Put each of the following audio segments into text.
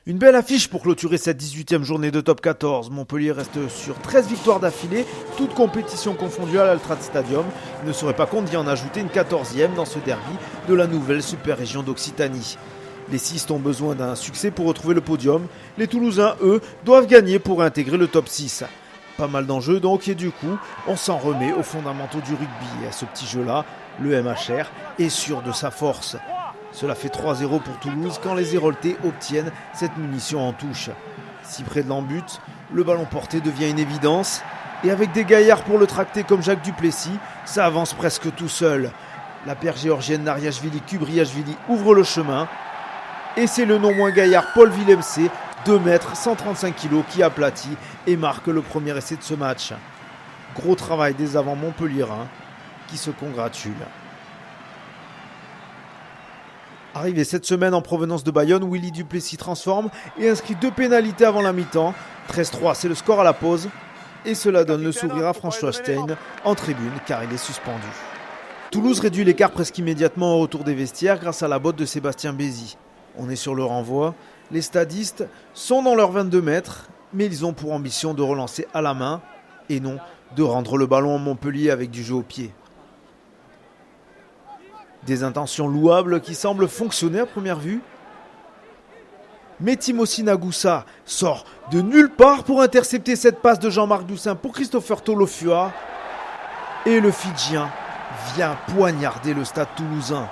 Une belle affiche pour clôturer cette 18e journée de top 14. Montpellier reste sur 13 victoires d'affilée, toutes compétitions confondues à l'Altrad Stadium. Il ne serait pas con d'y en ajouter une 14e dans ce derby de la nouvelle super région d'Occitanie. Les Cistes ont besoin d'un succès pour retrouver le podium. Les Toulousains, eux, doivent gagner pour intégrer le top 6. Pas mal d'enjeux donc, et du coup, on s'en remet aux fondamentaux du rugby. Et à ce petit jeu-là, le MHR est sûr de sa force. Cela fait 3-0 pour Toulouse quand les Héroltais obtiennent cette munition en touche. Si près de l'embut, le ballon porté devient une évidence. Et avec des gaillards pour le tracter comme Jacques Duplessis, ça avance presque tout seul. La paire géorgienne Nariashvili-Kubriashvili ouvre le chemin. Et c'est le non moins gaillard Paul Villemc, 2 mètres, 135 kg, qui aplatit et marque le premier essai de ce match. Gros travail des avants montpelliérains qui se congratulent. Arrivé cette semaine en provenance de Bayonne, Willy Duplessis transforme et inscrit 2 pénalités avant la mi-temps. 13-3, c'est le score à la pause. Et cela donne le sourire à François Stein en tribune car il est suspendu. Toulouse réduit l'écart presque immédiatement au retour des vestiaires grâce à la botte de Sébastien Bézi. On est sur le renvoi. Les stadistes sont dans leurs 22 mètres, mais ils ont pour ambition de relancer à la main et non de rendre le ballon à Montpellier avec du jeu au pied. Des intentions louables qui semblent fonctionner à première vue. Mais Timothy Nagoussa sort de nulle part pour intercepter cette passe de Jean-Marc Doussin pour Christopher Tolofua. Et le Fidjien vient poignarder le stade toulousain.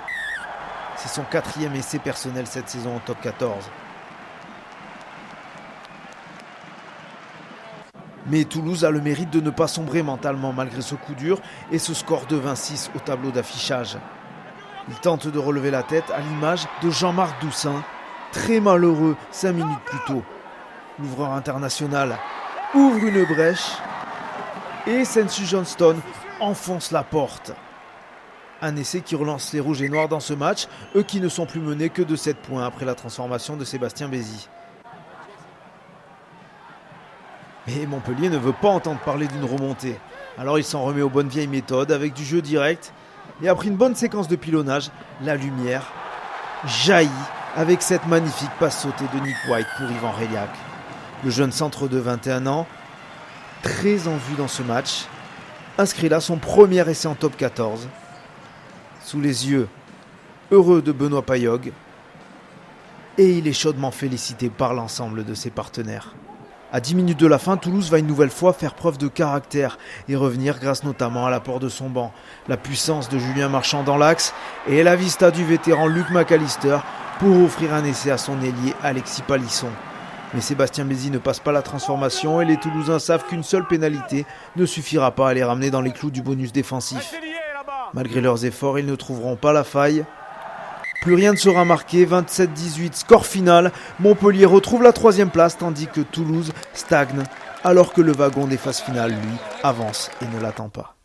C'est son 4e essai personnel cette saison en top 14. Mais Toulouse a le mérite de ne pas sombrer mentalement malgré ce coup dur et ce score de 26 au tableau d'affichage. Il tente de relever la tête à l'image de Jean-Marc Doussin, très malheureux 5 minutes plus tôt. L'ouvreur international ouvre une brèche et Sensu Johnston enfonce la porte. Un essai qui relance les rouges et noirs dans ce match, eux qui ne sont plus menés que de 7 points après la transformation de Sébastien Bézi. Mais Montpellier ne veut pas entendre parler d'une remontée. Alors il s'en remet aux bonnes vieilles méthodes avec du jeu direct. Et après une bonne séquence de pilonnage, la lumière jaillit avec cette magnifique passe sautée de Nick White pour Yvan Réliac. Le jeune centre de 21 ans, très en vue dans ce match, inscrit là son premier essai en top 14. Sous les yeux heureux de Benoît Payog. Et il est chaudement félicité par l'ensemble de ses partenaires. À 10 minutes de la fin, Toulouse va une nouvelle fois faire preuve de caractère et revenir grâce notamment à l'apport de son banc, la puissance de Julien Marchand dans l'axe et la vista du vétéran Luc McAllister pour offrir un essai à son ailier Alexis Palisson. Mais Sébastien Bézi ne passe pas la transformation et les Toulousains savent qu'une seule pénalité ne suffira pas à les ramener dans les clous du bonus défensif. Malgré leurs efforts, ils ne trouveront pas la faille. Plus rien ne sera marqué, 27-18, score final. Montpellier retrouve la 3e place tandis que Toulouse stagne alors que le wagon des phases finales, lui, avance et ne l'attend pas.